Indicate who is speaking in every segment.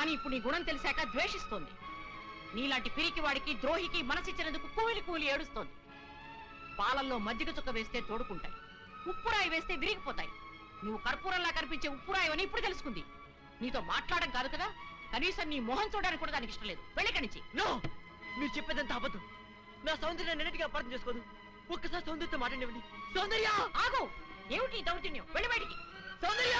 Speaker 1: కానీ ఇప్పుడు నీ గుణం తెలిసాక ద్వేషిస్తోంది. నీలాంటి పిరికి వాడికి ద్రోహికి మనసిచ్చినందుకు కూలి కూలి ఏడుస్తోంది. పాలల్లో మజ్జిగ చుక్క వేస్తే తోడుకుంటాయి, ఉప్పురాయి వేస్తే విరిగిపోతాయి. నువ్వు కర్పూరంలా కనిపించే ఉప్పురాయవని ఇప్పుడు తెలుసుకుంది. నీతో మాట్లాడడం కాదు కదా, కనీసం నీ మొహం చూడడానికి కూడా దానికి ఇష్టం లేదు. వెళ్ళకనిచ్చి.
Speaker 2: నో, మీరు చెప్పేదంత అబద్ధం. నా సౌందర్యాన్ని అన్నిటికీ అపార్థం చేసుకోదు. ఒక్కసారి సౌందర్యతో మాట్లాడివ్వండి. సౌందర్య
Speaker 1: ఆగు! ఏమిటి దౌర్జన్యం? వెళ్ళి బయటికి.
Speaker 2: సౌందర్య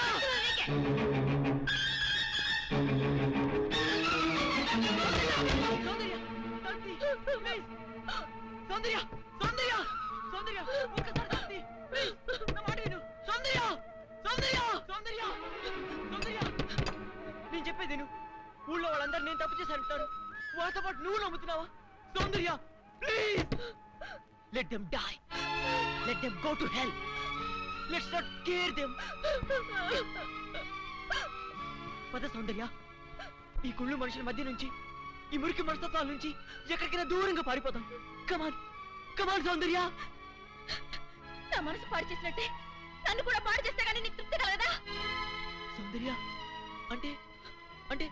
Speaker 2: సౌందర్య సౌందర్య సౌందర్య ఒక్కసారి శాంతి, ప్లీజ్ నా మాట విను. సౌందర్య సౌందర్య సౌందర్య సౌందర్య నేను చెప్పేది విను. ఊళ్ళో వాళ్ళందరూ నేను తప్పు చేశానంటారు. వాళ్ళతో పాటు నువ్వు నమ్ముతున్నావా? Soundarya please let them die, let them go to hell, let's not care them. పద సౌందర్య, ఈ కుళ్ళు మనుషుల మధ్య నుంచి, ఈ మురికి మనస్తత్వాల నుంచి ఎక్కడికైనా దూరంగా పారిపోతాం. కమాన్ కమాన్ సౌందర్య.
Speaker 1: నా మనసు పాడు చేసినట్టే నన్ను కూడా పాడు చేస్తే కానీ నీకు తృప్తి కలగదా?
Speaker 2: సౌందర్య అంటే అంటే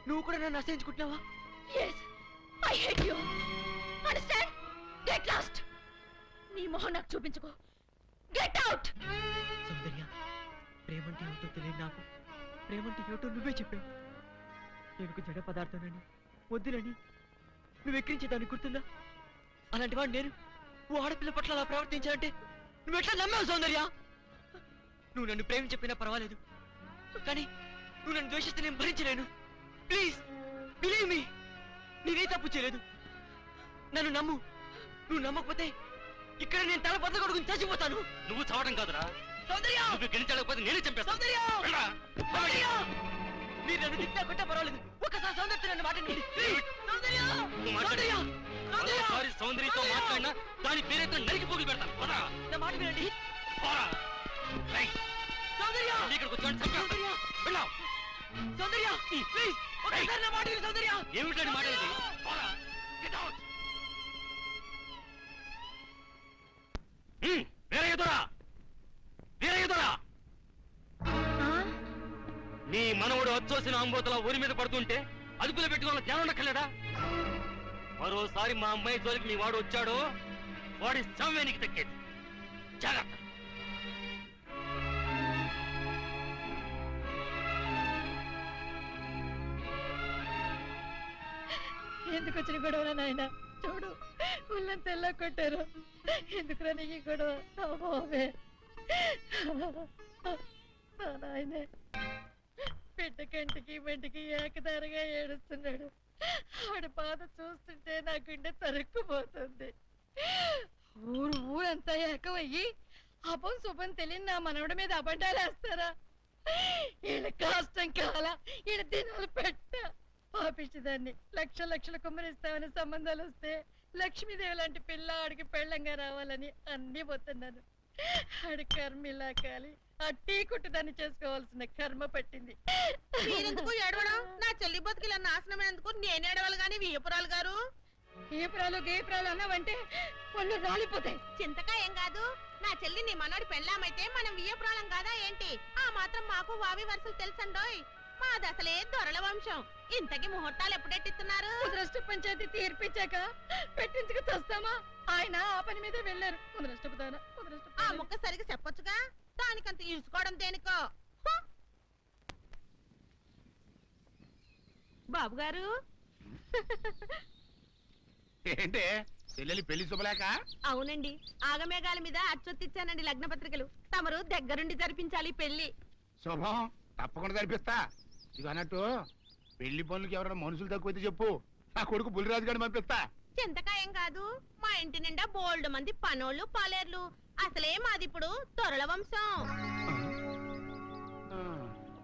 Speaker 2: నువ్వు కూడా నన్ను అసహించుకుంటున్నావా?
Speaker 1: yes I hate you, understand? get lost. నీ మొహం నాకు చూపించుకో. get out.
Speaker 2: సౌందర్య, ప్రేమంటే ఏమిటో తెలియదు నాకు. ప్రేమంటే ఏమిటో నువ్వే చెప్పావు. నేను జడ పదార్థానని, వద్దులని నువ్వు ఎక్కిరించేదాన్ని గుర్తుందా? అలాంటి వాడు నేను ఓ ఆడపిల్ల పట్ల అలా ప్రవర్తించాలంటే నువ్వు ఎట్లా నమ్మావు సౌందర్య? నువ్వు నన్ను ప్రేమ చెప్పినా పర్వాలేదు, కానీ నువ్వు నన్ను ద్వేషిస్తే నేను భరించలేను. ప్లీజ్ బిలీవ్ మీ, నేనే తప్పు చేయలేదు. నన్ను నమ్ము. నువ్వు నమ్మకపోతే ఇక్కడ నేను తల బద్ద కొడుకుని చచ్చిపోతాను.
Speaker 3: నువ్వు చావడం కాదురా
Speaker 2: సౌందర్య,
Speaker 3: నువ్వు గెలిచలేకపోతే నేనే చంపేస్తాను.
Speaker 2: సౌందర్య సౌందర్య మీరు నన్ను తిట్టా కొట్టా పర్వాలేదు, ఒక్కసారి సౌందర్య నన్ను మాట్లాడండి. సౌందర్య సౌందర్య సౌందర్య
Speaker 3: సౌందర్యతో మాట్లాడినా దాని పేరుతో నరికి పోగులు పెడతాను. పదా
Speaker 2: నా మాట వినండి. సౌందర్య
Speaker 3: ఇక్కడికి వచ్చాడు చంపేస్తాను. వెళ్ళావు
Speaker 2: సౌందర్య ప్లీజ్ ఒక్కసారి నా మాట విను. సౌందర్య
Speaker 3: ఏమిటని మాట్లాడేది? వేరే ఎదురా వేరే ఎదురా నీ మనవుడు వచ్చోసిన ఆంబోతల ఊరి మీద పడుతుంటే అదుపులో పెట్టుకున్న జ్ఞానం ఉండక్కర్లేదా? మరోసారి మా అమ్మాయి జోలికి నీ వాడు వచ్చాడో వాడి శవమే నీకు దక్కేది. జాగ్రత్త.
Speaker 1: ఎందుకు వచ్చిన గొడవ నాయన? చూడు ఊళ్ళంతా ఎలా కొట్టారు. ఎందుకు నీకు గొడవ? నాయనే బిడ్డ కంటికి బంటికి ఏకదారిగా ఏడుస్తున్నాడు. ఆడి బాధ చూస్తుంటే నా గుండె తరుక్కుపోతుంది. ఊరంతా ఏకమయ్యి అపం శుభం తెలియని నా మనవడి మీద అబద్ధాలు వేస్తారా? ఈయన కష్టం కాల, ఈయన దినాలు పెట్ట పాపించేదాన్ని. లక్షలు కుమ్మరిస్తామని సంబంధాలు వస్తే లక్ష్మీదేవి లాంటి పిల్ల ఆడికి పెళ్ళంగా రావాలని అన్ని పోతున్నాను. ఆడి కర్మ ఇలా కాలి ఆ టీ కుట్టుదాన్ని చేసుకోవాల్సిన కర్మ పట్టింది.
Speaker 4: మీరెందుకు ఏడవడం? నా చెల్లి బతుకిలా నాశనమైనందుకు నేను ఏడవాలి గాని వియ్యపురాలు గారు.
Speaker 1: గీపురాలు గీపురాలు అన్నావంటే వాళ్ళు రాలిపోతాయి.
Speaker 4: చింతకాయ ఏం కాదు, నా చెల్లి నీ మనోడి పెళ్ళామైతే మనం వియ్యపురాలం కాదా ఏంటి? ఆ మాత్రం మాకు వావి వరుసలు తెలుసండోయ్. మాది అసలే దొరల వంశం. ఇంతకి ముహూర్తాలు ఎప్పుడెట్టిస్తున్నారు?
Speaker 1: ముద్రష్ట పంచాయతీ తీర్పిచ్చాక పెట్టించుకు తెస్తామా? ఆయన ఆ పని మీద వెళ్ళారు.
Speaker 4: ఆ ముక్క సరిగ్గా చెప్పొచ్చుగా, దానికంత ఈసుకోవడం దేనికో. బాబు గారు
Speaker 5: ఏంటే చెల్లెలి పెళ్లి శుభలేక?
Speaker 4: అవునండి, ఆగమేఘాల మీద అచ్చొత్తిచ్చానండి లగ్న పత్రికలు. తమరు దగ్గరుండి జరిపించాలి పెళ్లి.
Speaker 5: శుభం, తప్పకుండా జరిపిస్తా. ఇది అన్నట్టు పెళ్లి పనులకి ఎవరైనా మనుషులు తక్కువైతే చెప్పు, నా కొడుకు బుల్లిరాజు గారిని పంపిస్తా.
Speaker 4: చింతకాయం కాదు, మా ఇంటి నిండా బోల్డ్ మంది పనోళ్ళు పాలేర్లు. అసలే మాది ఇప్పుడు తొరల వంశం.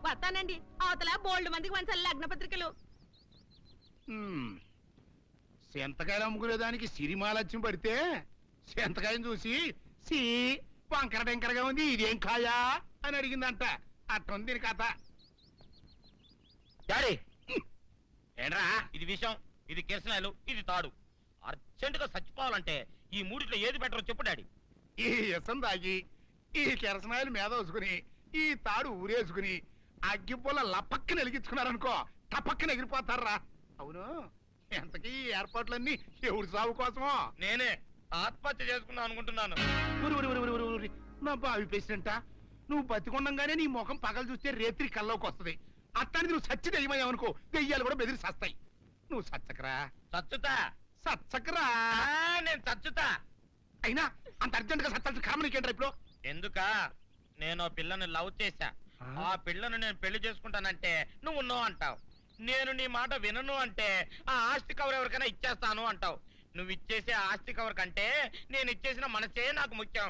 Speaker 4: వస్తానండి, అవతల బోల్డ్ మందికి వంచాలి లగ్న పత్రికలు.
Speaker 5: సెంతకాయలు అమ్ముకునేదానికి సిరిమాలత్యం పడితే సెంతకాయని చూసి సి వంకర టెంకరగా ఉంది, ఇదేం కాయా అని అడిగిందంట. అట్టుంది దీని కథ.
Speaker 3: ఏంట్రా ఇది విషయం, ఇది కిరసనాయలు, ఇది తాడు. అర్జెంట్ గా చచ్చిపోవాలంటే ఈ మూడిట్లో ఏది బెటరో చెప్పు డాడీ.
Speaker 5: ఈ ఇసం తాగి ఈ కిరసనాయలు మీద వేసుకుని ఈ తాడు ఊరేసుకుని అగ్గిపూల లపక్కన వెలిగించుకున్నారనుకో, టపక్కన ఎగిరిపోతారా. అవును, ఎంతకీ ఈ ఏర్పాట్లన్నీ ఎవరి సాగు కోసమో?
Speaker 3: నేనే ఆత్మహత్య చేసుకుందాం అనుకుంటున్నాను.
Speaker 5: ఊరి ఊరి ఊరి ఊరి ఊరి నా బావి పేసినంట. నువ్వు బతికొండంగానే నీ ముఖం పగలు చూస్తే రేత్రి కల్లోకి వస్తది. అట్టానికి నువ్వు సచ్చి దెయ్యమయ్యావనుకో, దెయ్యాలు కూడా బెదిరి సస్తాయి. నువ్వు సచ్చకరా,
Speaker 3: చచ్చుతా.
Speaker 5: సచ్చకరా.
Speaker 3: నేను చచ్చుతా.
Speaker 5: అయినా అంత అర్జెంట్ గా సత్తాల్సిన కర్మ నీకేంట్రా ఇప్పుడు?
Speaker 3: ఎందుక నేను పిల్లను లవ్ చేశా. ఆ పిల్లను నేను పెళ్లి చేసుకుంటానంటే నువ్వు నో అంటావు. నేను నీ మాట వినను అంటే ఆ ఆస్తి కవర్ ఎవరికైనా ఇచ్చేస్తాను అంటావు. నువ్వు ఇచ్చేసే ఆస్తి కవర్ కంటే నేను ఇచ్చేసిన మనసే నాకు ముఖ్యం.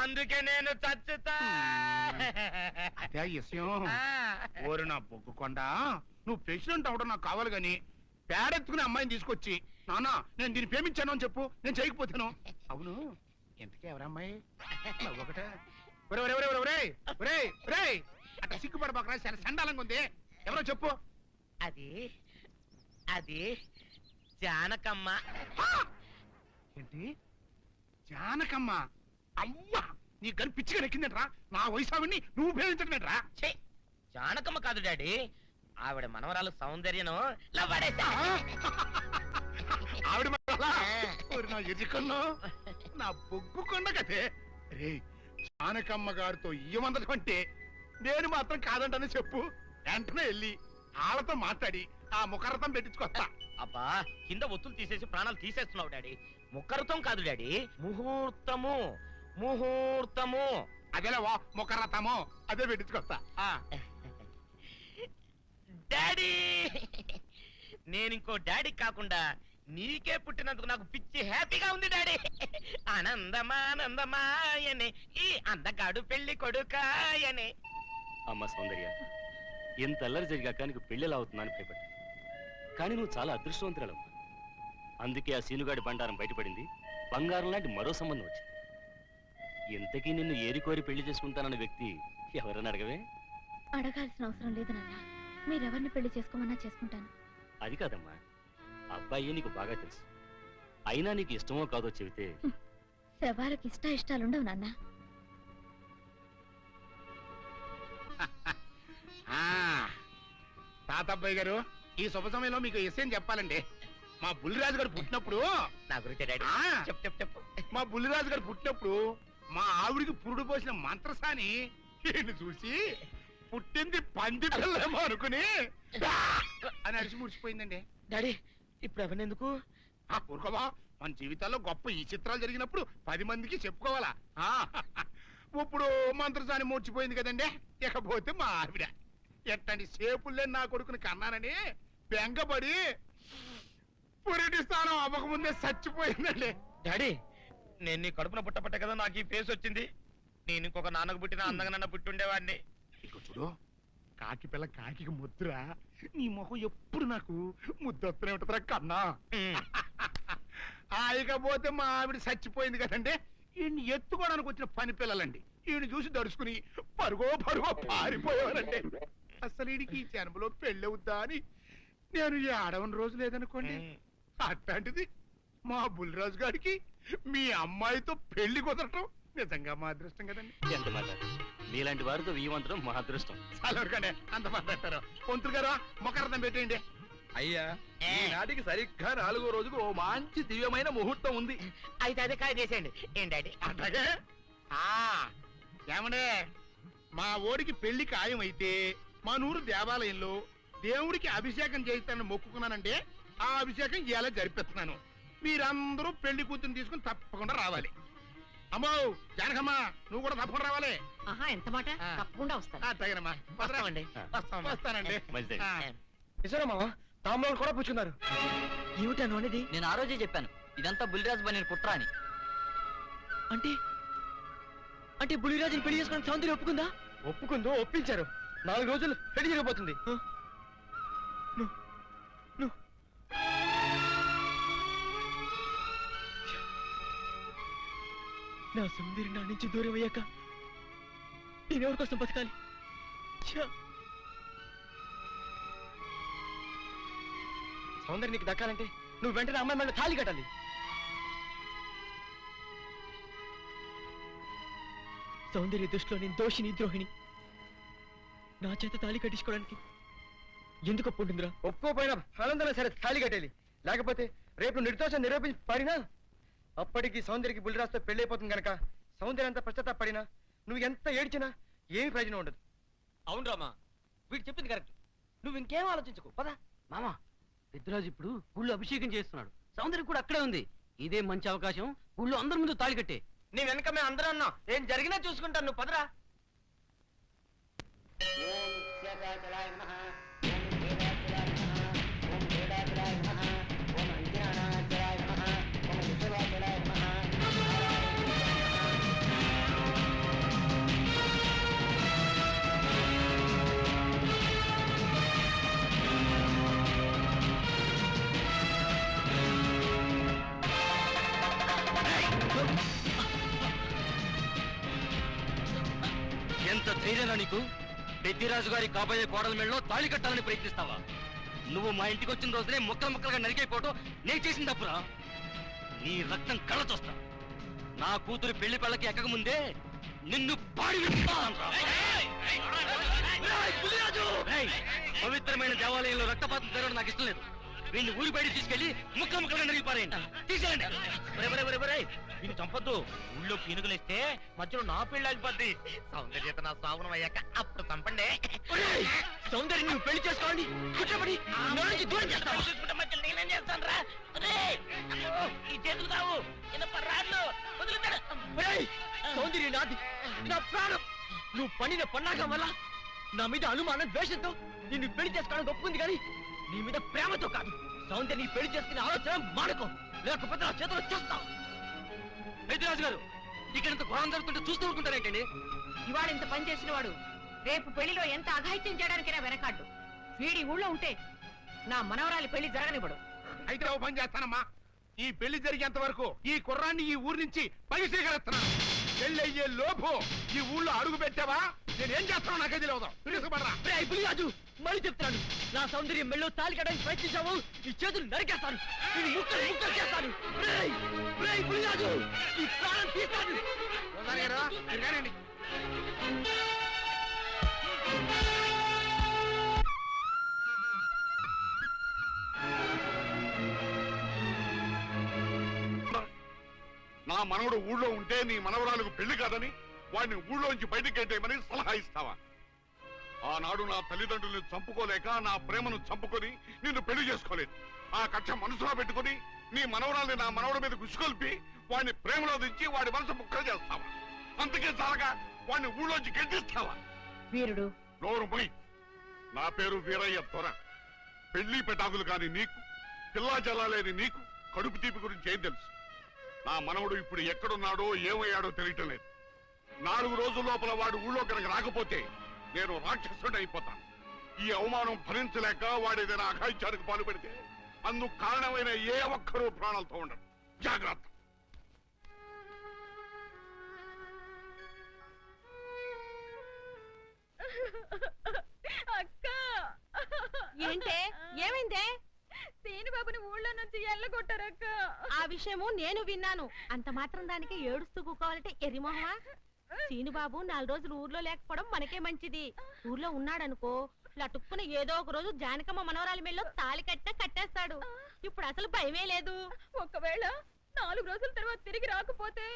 Speaker 3: అందుకే నేను చచ్చుతా.
Speaker 5: అదే విషయం. ఓరి నా బొగ్గుకొండ, నువ్వు ప్రెసిడెంట్ అవడం నాకు కావాలి గాని పేడెత్తుకునే అమ్మాయిని తీసుకొచ్చి నానా నేను దీన్ని ప్రేమించాను అని చెప్పు, నేను చేయకపోతాను. అవును, ఎంతకీ ఎవరమ్మాయి? ఒకటే అట్లా సిగ్గుపడబాకరా, సరే సండాలంగా ఉంది. ఎవరో చెప్పు.
Speaker 3: అది అది జానకమ్మ.
Speaker 5: ఏంటి జానకమ్మ? అమ్మా, నీ గని పిచ్చిగా నెక్కిందంట్రా. నా వయసావిని నువ్వు ప్రేమించట్లేట్రా?
Speaker 3: ఛీ, జానకమ్మ కాదు డాడీ, ఆవిడ మనవరాలు సౌందర్యను
Speaker 5: ఆవిడ నా ఎదుకల్లో నా బొగ్గు కొండ కదే. రే, జానకమ్మ గారితో ఇయ్యమందడం అంటే నేను మాత్రం కాదంటనే చెప్పు. వెంటనే వెళ్ళి వాళ్ళతో మాట్లాడి ఆ ముఖరథం పెట్టించుకొస్తా.
Speaker 3: అబ్బా, కింద ఒత్తులు తీసేసి ప్రాణాలు తీసేస్తున్నావు డాడీ. ముఖరథం కాదు డాడీ, ముహూర్తము. ముహూర్తము
Speaker 5: అదేలే వా, ముఖరథము అదే పెట్టించుకొస్తా.
Speaker 3: డాడీ, నేను ఇంకో డాడీ కాకుండా నీకే పుట్టినందుకు నాకు పిచ్చి హ్యాపీగా ఉంది డాడీ. ఆనందమానందమాయనే ఈ అందగాడు పెళ్లి కొడుకాయనే.
Speaker 6: అమ్మ సౌందర్య, ఎంత అల్లరి జరిగాక నీకు పెళ్లిలా అవుతుందని భయపడ్డా. కానీ నువ్వు చాలా అదృష్టవంతురాలమ్మా. అందుకే ఆ సీనుగాడి బండారం బయటపడింది, బంగారం లాంటి మరో సంబంధం వచ్చింది. ఇంతకీ నిన్ను ఏరికోరి పెళ్లి చేసుకుంటానన్న వ్యక్తి ఎవరని అడగవే?
Speaker 7: అడగాల్సిన అవసరం లేదు నాన్న, మీరెవరిని పెళ్లి చేసుకోమన్నా చేసుకుంటాను.
Speaker 6: అది కాదమ్మా, అబ్బాయి నీకు బాగా తెలుసు. అయినా నీకు ఇష్టమో కాదో చెబితే.
Speaker 7: శవాలకు ఇష్టాలుండవు నాన్న.
Speaker 5: తాతబ్బాయి గారు, ఈ శుభ సమయంలో మీకు విషయం చెప్పాలండి. మా బుల్లిరాజు గారు పుట్టినప్పుడు
Speaker 3: నా గురించి డాడీ చెప్పు చెప్పు చెప్పు.
Speaker 5: మా బుల్లిరాజు గారు పుట్టినప్పుడు మా ఆవిడికి పురుడు పోసిన మంత్రసాని ఈయన్ని చూసి పుట్టింది పంది పిల్లేమో అనుకుని అని అడిచి ముడిచిపోయిందండి.
Speaker 3: డాడీ, ఇప్పుడు ఎవరినెందుకు?
Speaker 5: ఊరుకోవా, మన జీవితాల్లో గొప్ప ఈ చిత్రాలు జరిగినప్పుడు 10 మందికి చెప్పుకోవాలా. ఇప్పుడు మంత్రసాని మూర్చిపోయింది కదండి, ఇకపోతే మా ఆవిడ ఎట్టండి సేపుల్లే నా కొడుకుని కన్నానని బెంగపడి పురిటి స్థానం అవ్వకముందే చచ్చిపోయిందండి.
Speaker 3: డాడీ, నేను నీ కడుపున పుట్టపట్ట కదా నాకు ఈ ఫేస్ వచ్చింది. నేను ఇంకొక నాన్నకు పుట్టిన అందంగా నన్ను పుట్టుండేవాడిని.
Speaker 5: ఇక చూడు, కాకి పిల్ల కాకి ముద్ర, నీ మొహం ఎప్పుడు నాకు ముద్దొత్తనే ఉంటుందిరా కన్నా. ఇకపోతే మా ఆవిడ చచ్చిపోయింది కదండి, ఈయన్ని ఎత్తుకోవడానికి వచ్చిన పని పిల్లలండి ఈయన చూసి దడుచుకుని పరుగో పారిపోయేవారండి. అసలు ఈడికి ఈ జన్మలో పెళ్ళవుద్దా అని నేను ఈ ఆడవని రోజు లేదనుకోండి. అట్లాంటిది మా బుల్లిరాజు గారికి మీ అమ్మాయితో పెళ్లి కుదరటం నిజంగా మా అదృష్టం కదండి.
Speaker 6: ఎంత మాట, నీలాంటి వారితో వీయమంతరం మా అదృష్టం.
Speaker 5: చాలవరకండి అంత మాట్లాడతారు. పొంతులు గారు మొకరథం పెట్టేయండి.
Speaker 8: అయ్యా, ఈనాటికి సరిగ్గా 4వ రోజుకు ఓ మంచి దివ్యమైన ముహూర్తం ఉంది.
Speaker 3: అయితే అదే కాయ చేసేయండి. ఏం డాడీ?
Speaker 5: అట్లాగే ఏమండే, మా ఓడికి పెళ్లి ఖాయం అయితే మా నూరు దేవాలయంలో దేవుడికి అభిషేకం చేయిస్తానని మొక్కుకున్నానంటే ఆ అభిషేకం ఇలా జరిపిస్తున్నాను. మీరందరూ పెళ్లి కూతురు తీసుకుని తప్పకుండా రావాలి. అమ్మో జానకమ్మ, నువ్వు కూడా తప్పకుండా రావాలి.
Speaker 4: ఎంత మాట, తప్పకుండా వస్తాను.
Speaker 5: అట్లాగేనమ్మా,
Speaker 3: వస్తామండి.
Speaker 5: వస్తానండి.
Speaker 6: మంచిది.
Speaker 2: నిజమా తాంబూలాలు కూడా పుచ్చుకున్నారు? ఏమిటాను అనేది?
Speaker 9: నేను ఆ రోజే చెప్పాను, ఇదంతా బుల్లిరాజు బని కుట్ర అని.
Speaker 2: అంటే అంటే బుల్లిరాజుని పెళ్లి చేసుకుని సౌందర్యం ఒప్పుకుందా? ఒప్పుకుందో, ఒప్పించారు. 4 రోజులు పెళ్లి జరిగిపోతుంది. నా సౌందర్యం నా నుంచి దూరం అయ్యాక నేనెవరి కోసం బతకాలి? సౌందర్యం నీకు దక్కాలంటే నువ్వు వెంటనే అమ్మాయి మళ్ళీ తాళి కట్టాలి. సౌందర్య దృష్టిలో నేను దోషిని, ద్రోహిణి. నా చేత తాళి కట్టించుకోవడానికి ఎందుకు ఒప్పుకుంటుందిరా? ఒప్పుకోపోయినా ఆనందన సరే తాళి కట్టేది, లేకపోతే రేపు నిర్దోషం నిరూపించి పాడినా అప్పటికి సౌందర్యకి బుల్లిరాజుతో పెళ్ళైపోతుంది కనుక సౌందర్య అంత పశ్చాత్తాపడినా నువ్వు ఎంత ఏడ్చినా ఏమి ప్రయోజనం ఉండదు.
Speaker 3: అవును రామా, వీడు చెప్పింది కరెక్ట్. నువ్వు ఇంకేం ఆలోచించుకో పదా. మామా, పెద్దరాజు ఇప్పుడు గుళ్ళు అభిషేకం చేస్తున్నాడు, సౌందర్యం కూడా అక్కడే ఉంది. ఇదే మంచి అవకాశం, గుళ్ళు అందరి ముందు తాళి కట్టే.
Speaker 2: నీ వెనక మేము అందరం ఉన్నాం, ఏం జరిగినా చూసుకుంటాను, నువ్వు పదరా.
Speaker 3: ఎంత ధైర్యంగా నీకు? పెద్దిరాజు గారి కాబోయే కోడల మెళ్ళలో తాళి కట్టాలని ప్రయత్నిస్తావా? నువ్వు మా ఇంటికి వచ్చిన రోజునే ముక్కలు ముక్కలుగా నరికైపోవటం నేను చేసిన తప్పురా. నీ రక్తం కళ్ళ చూస్తా. నా కూతురు పెళ్లి పళ్ళకి ఎక్కక ముందే నిన్ను పాడి పవిత్రమైన దేవాలయంలో రక్తపాతం జరగడం నాకు ఇష్టం లేదు. వీడిని ఊరి బయట తీసుకెళ్లి ముక్కలు ముక్కలుగా నరిగిపారేయండి. తీసేయండి.
Speaker 8: దీన్ని చంపొద్దు. ఊళ్ళో పీనుగులేస్తే మధ్యలో నా పెళ్లి ఆగిపోద్ది. సౌందర్యత నా సాగునం అయ్యాక అప్పుడు చంపండి.
Speaker 2: సౌందర్యం నువ్వు పెళ్లి చేసుకోండి, కుట్రపడి దూరం చేస్తావు.
Speaker 8: మధ్యలో నేనేం చేస్తాను రా? ఈ చేతుకుతావు
Speaker 2: సౌందర్యం నాది, నా ప్రాణం. నువ్వు పండిన పన్నాగం వల్ల నా మీద అనుమానం ద్వేషంతో నిన్ను పెళ్లి చేసుకోవడానికి ఒప్పుకుంది, కానీ నీ మీద ప్రేమతో కాదు. సౌందర్యం నీ పెళ్లి చేసుకునే ఆలోచన మానుకో, లేకపోతే నా చేతులు చేస్తావు.
Speaker 3: పెద్దిరాజు గారు, ఇక్కడ ఇంత ఘోరం జరుగుతుంటే చూస్తూ ఊరుకుంటారేంటండి?
Speaker 4: ఇవాళ ఇంత పని చేసిన వాడు రేపు పెళ్లిలో ఎంత అఘాయిత్యం చేయడానికైనా వెనకాడ్డు. వీడి ఊళ్ళో ఉంటే నా మనవరాలి పెళ్లి జరగనివ్వడు.
Speaker 5: అయితే ఓ పని చేస్తానమ్మా, ఈ పెళ్లి జరిగేంత వరకు ఈ కుర్రాన్ని ఈ ఊరి నుంచి పైసేగలుగుతున్నాను. పెళ్లి అయ్యే లోపు ఈ ఊళ్ళో అడుగు పెట్టావా నేనేం చేస్తానో నాకే తెలియదు.
Speaker 2: రాజు మళ్ళీ చెప్తున్నాను, నా సౌందర్యం మెళ్ళో తాళి కట్టడానికి ప్రయత్నించావు, ఈ చేతులు నరికేస్తాను, నేను ముక్కలు ముక్కలు చేస్తాను. రాజు ఈ ప్రాణం తీస్తాను.
Speaker 5: నా మనవడు ఊళ్ళో ఉంటే నీ మనవరాలకు పెళ్లి కాదని వాడిని ఊళ్ళోంచి బయటికి గెట్టేయమని సలహా ఇస్తావా? ఆనాడు నా తల్లిదండ్రుల్ని చంపుకోలేక నా ప్రేమను చంపుకొని నిన్ను పెళ్లి చేసుకోలేదు. ఆ కక్ష మనసులో పెట్టుకుని నీ మనవరాల్ని నా మనవడి మీద గుసుకొల్పి వాడిని ప్రేమలో దించి వాడి మనసు ముక్కలు చేస్తావా? అందుకే చాలగా వాడిని ఊళ్ళోంచి గెంటిస్తావా?
Speaker 4: వీరుడు
Speaker 5: నోరు పోయి. నా పేరు వీరయ్య దొర. పెళ్లి పెటాకులు కాని నీకు, పిల్లా జల్లాలేని నీకు కడుపు తీపి గురించి ఏం తెలుసు? నా మనవడు ఇప్పుడు ఎక్కడున్నాడో ఏమయ్యాడో తెలియటం లేదు. 4 రోజుల లోపల వాడు ఊళ్ళో కనుక రాకపోతే నేను రాక్షసుడు అయిపోతాను. ఈ అవమానం భరించలేక వాడేదైనా అఘాయిత్యానికి పాల్పడితే అందుకు కారణమైన ఏ ఒక్కరూ ప్రాణాలతో ఉండరు. జాగ్రత్త.
Speaker 1: అక్క,
Speaker 4: ఏంటే ఏమైందే?
Speaker 1: సీని బాబుని ఊళ్ళో నుంచి ఎల్లగొట్టారక్క.
Speaker 4: ఆ విషయము నేను విన్నాను. అంత మాత్రం దానికి ఏడుస్తూ కూకోవాలంటే ఎరిమోహమా? సీనుబాబు 4 రోజులు ఊర్లో లేకపోవడం మనకే మంచిది. ఊర్లో ఉన్నాడనుకో లటుక్కున ఏదో ఒక రోజు జానకమ్మ మనవరాలి మెళ్ళో తాళి కట్టేస్తాడు. ఇప్పుడు అసలు భయమే లేదు.
Speaker 1: ఒకవేళ 4 రోజుల తర్వాత తిరిగి రాకపోతే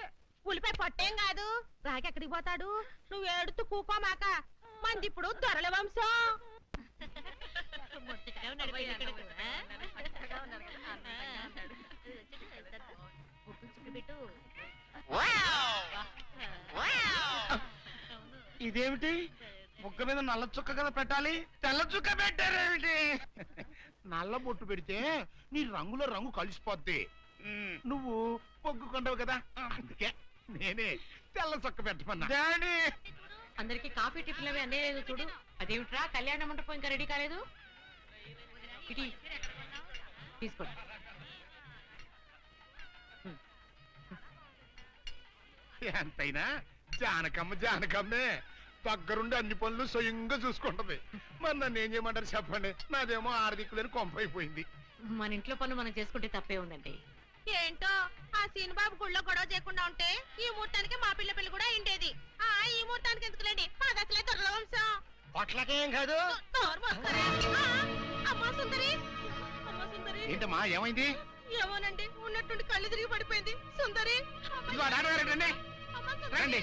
Speaker 4: ఉలిపై పొట్టేం కాదు, రాకెక్కడికి పోతాడు? నువ్వు ఏడుతూ కూకోమాక, మంది ఇప్పుడు దొరల వంశం.
Speaker 5: ఇదేమిటి? ముక్క మీద నల్ల చుక్క కదా పెట్టాలి, తెల్ల చుక్క పెట్టారేమిటి? నల్ల బొట్టు పెడితే నీ రంగులో రంగు కలిసిపోద్ది. నువ్వు పొగ్గుకుంటావు కదా, అందుకే నేనే తెల్ల చుక్క పెట్టమన్నా.
Speaker 4: అందరికి కాఫీ టిఫిన్ అవి అన్నీ లేదు చూడు. అదేమిట్రా, కళ్యాణ మండపం ఇంకా రెడీ కాలేదు? ఇటీ తీసుకోండి.
Speaker 5: ఎంతైనా జానకమ్మే దగ్గరుండి అన్ని పనులు స్వయంగా చూసుకుంటది. మరి నన్ను ఏం చేయమంటారు చెప్పండి? నాదేమో 6 దిక్కులేని కొంపైపోయింది.
Speaker 4: మన ఇంట్లో పనులు మనం చేసుకుంటే తప్పే ఉందండి. ఏంటో ఆ సీనుబాబు గుళ్ళో గొడవ చేయకుండా ఉంటే ఈ ముహూర్తానికి మా పిల్ల పెళ్లి కూడా అయిండేది. ఈ ముహూర్తానికి ఎందుకులేండి, మాది అసలే దొరల వంశం.
Speaker 8: పొట్లకేం కాదు.
Speaker 4: అమ్మా సుందరి, అమ్మా సుందరి.
Speaker 5: ఏంటమ్మా ఏమైంది?
Speaker 4: ఏమోనండి, ఉన్నట్టుండి కళ్ళు తిరిగి పడిపోయింది. సుందరి,
Speaker 5: ఇదిగో డాక్టర్ గారు రండి
Speaker 4: అమ్మా సుందరి.
Speaker 5: రండి.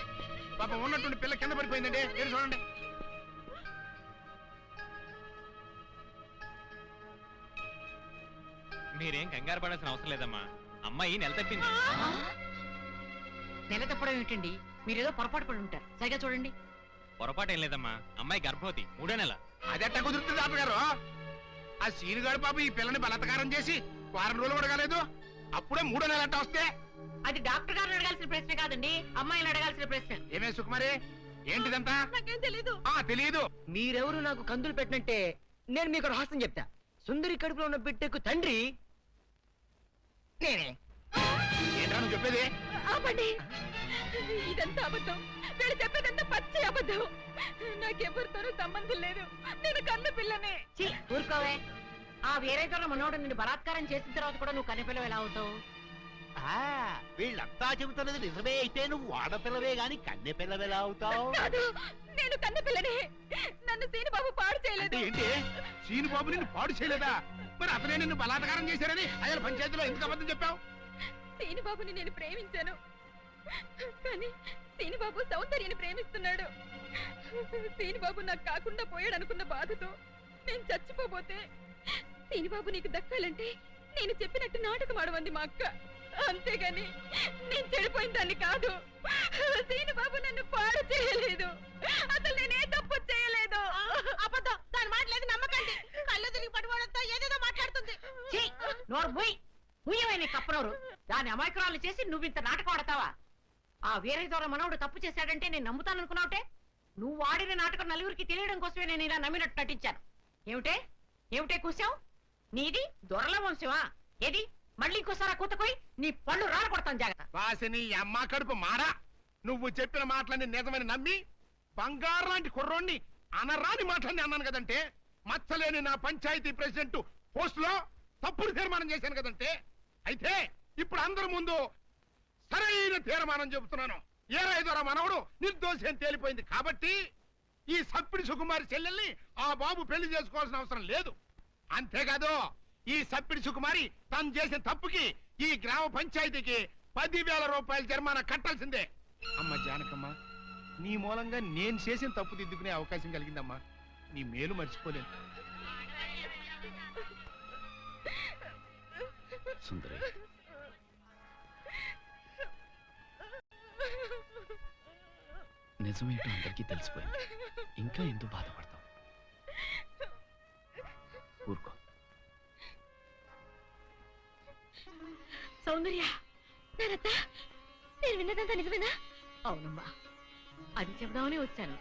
Speaker 5: పాపం ఉన్నట్టుండి పిల్ల కింద పడిపోయిందండి. ఏడు చూడండి.
Speaker 8: మీరేం కంగారు పడాల్సిన అవసరం లేదమ్మా. అమ్మాయి నెల తప్పింది.
Speaker 10: నెల తప్పడం ఏమిటండి? మీరేదో పొరపాటు పడి ఉంటారు. సరిగా చూడండి.
Speaker 8: పొరపాటు ఏం లేదమ్మా. అమ్మాయి గర్భవతి, 3వ నెల.
Speaker 5: అదెట్ట కుదురుతుంది డాక్టర్ గారు? ఆ సీనుగాడు పాప ఈ పిల్లని బలత్కారం చేసి వారం రోజులు కూడా కాలేదు, అప్పుడే 3వ నెల అట్ట వస్తే?
Speaker 10: అది డాక్టర్ గారిని అడగాల్సిన ప్రశ్న కాదండి, అమ్మాయిని అడగాల్సిన ప్రశ్న.
Speaker 5: ఏమే సుకుమారి, ఏంటిదంతా?
Speaker 4: నాకేం తెలీదు.
Speaker 5: తెలీదు.
Speaker 2: మీరెవరు నాకు కందులు పెట్టినట్టే నేను మీకు రహస్యం చెప్తా. సుందరి కడుపులో ఉన్న బిడ్డకు తండ్రి నేనే.
Speaker 5: ఏంట్రా నువ్వు చెప్పేది?
Speaker 1: ఆపండి, ఇదంతా అబద్ధం. వీళ్ళు చెప్పేదంతా పచ్చి అబద్ధం. నాకెవరితోనూ సంబంధం లేదు. నేను కన్న పిల్లనే.
Speaker 10: ఛీ, ఊరుకోవే. ఆ వేరేతోన మనోడు నిన్ను బలాత్కారం చేసిన తర్వాత కూడా నువ్వు కన్నెపిల్లవి ఎలా అవుతావు?
Speaker 8: వీళ్ళంతా చెబుతున్నది నిజమే అయితే నువ్వు ఆడపిల్లవే గాని కన్నె పిల్లవెలా అవుతావు?
Speaker 1: కాదు, నేను కన్న పిల్లనే. నన్ను సీనుబాబు పాడు చేయలేదు.
Speaker 5: ఏంటి సీనుబాబు నిన్ను పాడు చేయలేదా? మరి అతనే నిన్ను బలాత్కారం చేశారని అయ్యాల పంచాయతీలో ఎందుకు అబద్ధం చెప్పావు?
Speaker 1: సీనుబాబుని నేను ప్రేమించాను, కానీ సీనుబాబు సౌందర్యని ప్రేమిస్తున్నాడు. సీనుబాబు నాకు కాకుండా పోయాడు అనుకున్న బాధతో నేను చచ్చిపోబోతే, సీనుబాబు నీకు దక్కాలంటే నేను చెప్పినట్టు నాటకం ఆడమంది మా అక్క. అంతేగాని నేను చెడిపోయిన దాన్ని కాదు. సీనుబాబు నన్ను పాడు చేయలేదు. అసలు నేనే తప్పు చేయలేదు.
Speaker 4: అబద్ధం. దాని మాట లేదు, నమ్మకండి. కళ్ళు తిరిగి పడిపోవడంతో ఏదేదో మాట్లాడుతుంది.
Speaker 10: ఛీ, నోరు ముయ్. ముయ్యవే కప్పనోరు. దాని అమాయకురాలు చేసి నువ్వింత నాటకం ఆడతావా? ఆ వేరేతోన మనోడు తప్పు చేశాడంటే నేను నమ్ముతాననుకున్నావుటే? నువ్వు ఆడిన నాటకం నలుగురికి తెలియడం కోసమే నేను ఇలా నమ్మినట్టు నటించాను. ఏమిటే ఏమిటే కూసావు? నీది దొరల వంశమా? ఏది మళ్ళీ ఇంకోసారి కూతకోయి నీ పళ్ళు రాలకొడతాను, జాగ్రత్త.
Speaker 5: వాసిని అమ్మ కడుపు మారా. నువ్వు చెప్పిన మాటలన్నీ నిజమని నమ్మి బంగారు లాంటి కుర్రోణ్ణి అనరాని మాటలన్నీ అన్నాను కదంటే, మచ్చలేని నా పంచాయతీ ప్రెసిడెంట్ పోస్టులో తప్పుడు తీర్మానం చేశాను కదంటే, అయితే ఇప్పుడు అందరి ముందు సరైన తీర్మానం చెబుతున్నాను. ఏ రైతురా మనవడు నిర్దోషి అని తేలిపోయింది కాబట్టి ఈ సప్పిడి సుకుమారి చెల్లెల్ని ఆ బాబు పెళ్లి చేసుకోవాల్సిన అవసరం లేదు. అంతేకాదు, ఈ సప్పిడి సుకుమారి తను చేసిన తప్పుకి ఈ గ్రామ పంచాయతీకి 10,000 రూపాయల జరిమానా కట్టాల్సిందే. అమ్మ జానకమ్మ, నీ మూలంగా నేను చేసిన తప్పు దిద్దుకునే అవకాశం కలిగిందమ్మా. నీ మేలు మర్చిపోలేను.
Speaker 6: సుందరి, నిజమేంటో అందరికీ తెలిసిపోయింది. ఇంకా ఎందుకు బాధపడతావు? ఊరుకో.
Speaker 4: సౌందర్య, నేను విన్నదంతా నిజమేనా?
Speaker 10: అవునమ్మా, అది చెబుదామని వచ్చాను.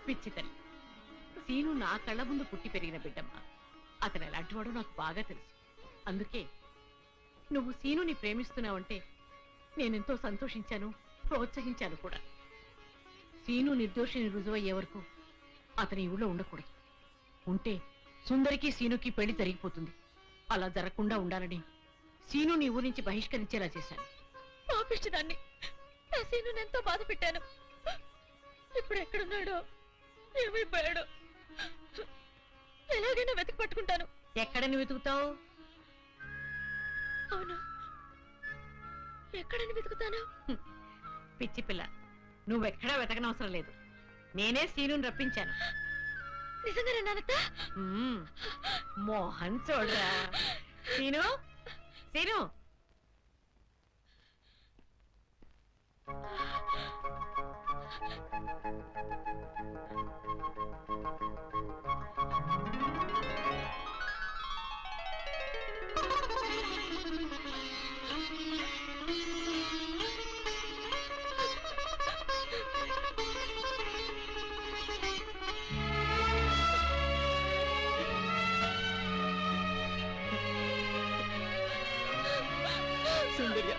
Speaker 10: పిచ్చి తల్లి, సీను నా కళ్ళ ముందు పుట్టి పెరిగిన బిడ్డమ్మా. అతను ఎలాంటి వాడో నాకు బాగా తెలుసు. అందుకే నువ్వు సీనుని ప్రేమిస్తున్నావంటే నేనెంతో సంతోషించాను, ప్రోత్సహించాను కూడా. సీను నిర్దోషిని రుజువయ్యే వరకు అతని ఊళ్ళో ఉండకూడదు. ఉంటే సుందరికి సీనుకి పెళ్లి జరిగిపోతుంది. అలా జరగకుండా ఉండాలని సీను నీ ఊరి నుంచి బహిష్కరించేలా చేశాను.
Speaker 1: పాపిష్టిదాన్ని, నా సీనుని ఎంతో బాధ పెట్టాను. ఇప్పుడు ఎక్కడున్నాడో, ఏమైపోయాడో ఎలాగైనా వెతికి పట్టుకుంటాను.
Speaker 10: ఎక్కడని వెతుకుతావు?
Speaker 1: అవును, ఎక్కడని వెతుకుతాను?
Speaker 10: పిచ్చి పిల్ల, నువ్వెక్కడా వెతకనవసరం లేదు. నేనే సీనుని రప్పించాను.
Speaker 1: నిజంగానే నానత్త?
Speaker 10: మోహన్ చూడరా. సీను, సీను,
Speaker 2: సుందర్య,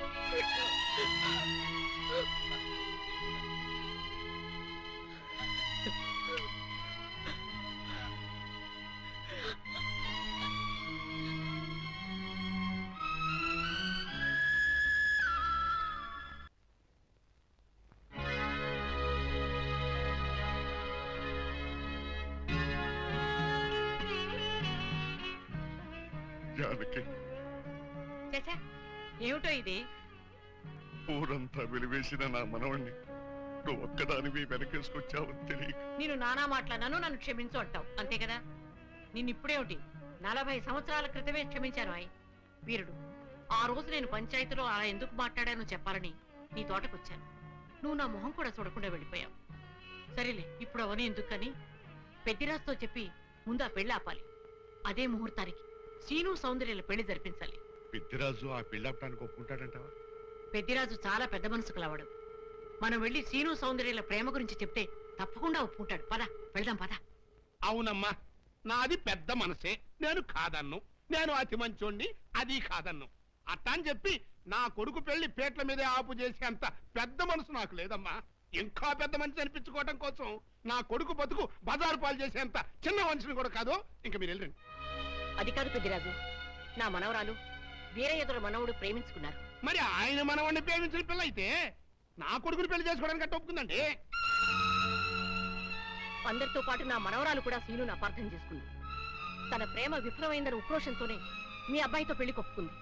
Speaker 11: జానకి
Speaker 10: చచ్చా ఏమిటో ఇది?
Speaker 11: ఊరంతా వెలివేసిన నా మనవణ్ణి నువ్వు ఒక్కదానివి వెనకేసుకొచ్చావని తెలియక
Speaker 10: నేను నానా మాట్లాడినాను, నన్ను క్షమించు అంటావు అంతే కదా? నిన్ను ఇప్పుడేమిటి 40 సంవత్సరాల క్రితమే క్షమించాను అయ్ వీరుడు. ఆ రోజు నేను పంచాయతీలో అలా ఎందుకు మాట్లాడానో చెప్పాలని నీ తోటకొచ్చాను. నువ్వు నా మొహం కూడా చూడకుండా వెళ్ళిపోయావు. సరేలే, ఇప్పుడు అవన్నీ ఎందుకని పెద్దిరాజుతో చెప్పి ముందు ఆ పెళ్లి ఆపాలి. అదే ముహూర్తానికి శ్రీను సౌందర్యాల పెళ్లి జరిపించాలి.
Speaker 11: పెద్దిరాజు ఆ పెళ్ళాపడానికి ఒప్పుకుంటాడంటావా?
Speaker 10: పెద్దిరాజు చాలా పెద్ద మనసు కలవాడు. మనం వెళ్ళి శ్రీను సౌందర్యాల ప్రేమ గురించి చెప్తే తప్పకుండా ఒప్పుకుంటాడు. పద వెళ్దాం పద.
Speaker 5: అవునమ్మా, నాది పెద్ద మనసే, నేను కాదన్ను. నేను అతి మంచోండి, అది కాదన్ను. అట్టా అని చెప్పి నా కొడుకు పెళ్లి పేట్ల మీదే ఆపు చేసేంత పెద్ద మనసు నాకు లేదమ్మా. ఇంకా పెద్ద మనిషి అనిపించుకోవటం కోసం నా కొడుకు బతుకు బజారు పాలు చేసేంత చిన్న మనిషిని కూడా కాదు. ఇంకా మీరు వెళ్ళండి.
Speaker 10: అది కాదు పెద్దిరాజు, నా మనవరాలు వీరయ్యదుల మనవుడు ప్రేమించుకున్నారు.
Speaker 5: మరి ఆయన మనవాడిని ప్రేమించిన పిల్ల అయితే నా కొడుకుని పెళ్లి చేసుకోవడానికి అట్ట ఒప్పుకుందండి.
Speaker 10: అందరితో పాటు నా మనవరాలు కూడా శ్రీను అపార్థం చేసుకుంది. తన ప్రేమ విఫలమైందన్న ఉక్రోషంతోనే మీ అబ్బాయితో పెళ్లి కొప్పుకుంది.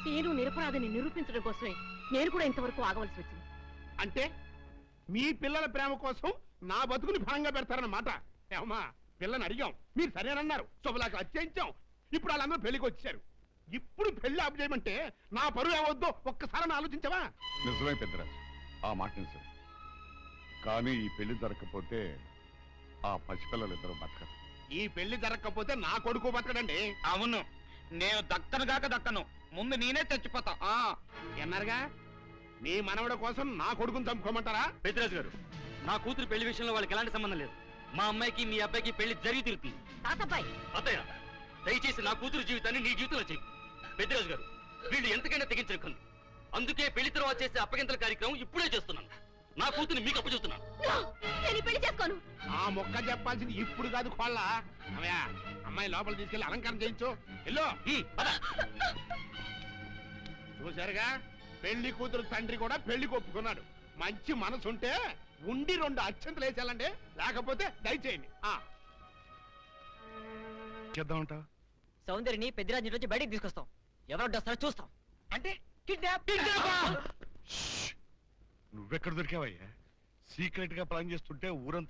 Speaker 10: శ్రీను నిరపరాధిని నిరూపించడం కోసమే నేను కూడా ఇంతవరకు ఆగవలసి వచ్చింది.
Speaker 5: అంటే మీ పిల్లల ప్రేమ కోసం నా బతుకుని భాగంగా పెడతారన్నమాట. ఏమమ్మా, పిల్లని అడిగాం, మీరు సరేనన్నారు, శుభలాకి అత్యయించాం. ఇప్పుడు వాళ్ళందరూ పెళ్లికి వచ్చారు. ఇప్పుడు పెళ్లి ఆపు చేయమంటే నా పరువు ఏమవుద్దో ఒక్కసారి ఆలోచించవా?
Speaker 11: నిజమే పెద్దరాజు, ఆ మాట నిజం. కానీ ఈ పెళ్లి జరగకపోతే ఆ పసిపిల్లలిద్దరూ బతకరు.
Speaker 5: ఈ పెళ్లి జరగకపోతే నా కొడుకు బతకడండి.
Speaker 8: అవును, నేను దక్కను కాక దక్కను, ముందు నేనే చచ్చిపోతా.
Speaker 5: ఎన్నారుగా, మీ మనవడ కోసం నా కొడుకుని చంపుకోమంటారా?
Speaker 3: పెద్దిరాజు గారు, నా కూతురు పెళ్లి విషయంలో వాళ్ళకి ఎలాంటి సంబంధం లేదు. మా అమ్మాయికి మీ అబ్బాయికి పెళ్లి జరిగి తీరుతుంది.
Speaker 10: తాతబ్బాయి,
Speaker 3: అత్తయ్య, దయచేసి నా కూతురు జీవితాన్ని నీ జీవితంలో చెయ్యి. పెద్దిరాజు గారు, వీళ్ళు ఎంతకైనా తెగించరు. అందుకే పెళ్లి తర్వాత చేసే అప్పగింతల కార్యక్రమం ఇప్పుడే చేస్తున్నాను. నా కూతురు మీకు అప్పచెప్తున్నాను.
Speaker 4: నేను పెళ్లి చేసుకోను.
Speaker 5: ఆ మొక్క చెప్పాల్సింది ఇప్పుడు కాదు కోళ్ళ. అమ్మాయి లోపల తీసుకెళ్లి అలంకారం చేయించు. ఎల్లో చూశారుగా, పెళ్లి కూతురు తండ్రి కూడా పెళ్లికి ఒప్పుకున్నాడు. మంచి మనసుంటే ఉండి 2 అత్యంతలు వేసేయాలండి, లేకపోతే దయచేయండి.
Speaker 11: చేద్దామంటా?
Speaker 9: సౌందర్యని పెద్దిరాజు నుంచి బయటికి తీసుకొస్తాం. ఎవరు వస్తారో చూస్తాం.
Speaker 8: అంటే కిడ్నాప్.
Speaker 11: నువ్వెక్కడ దొరికావయ్యా? సీక్రెట్ గా ప్లాన్ చేస్తుంటే ఊరంతా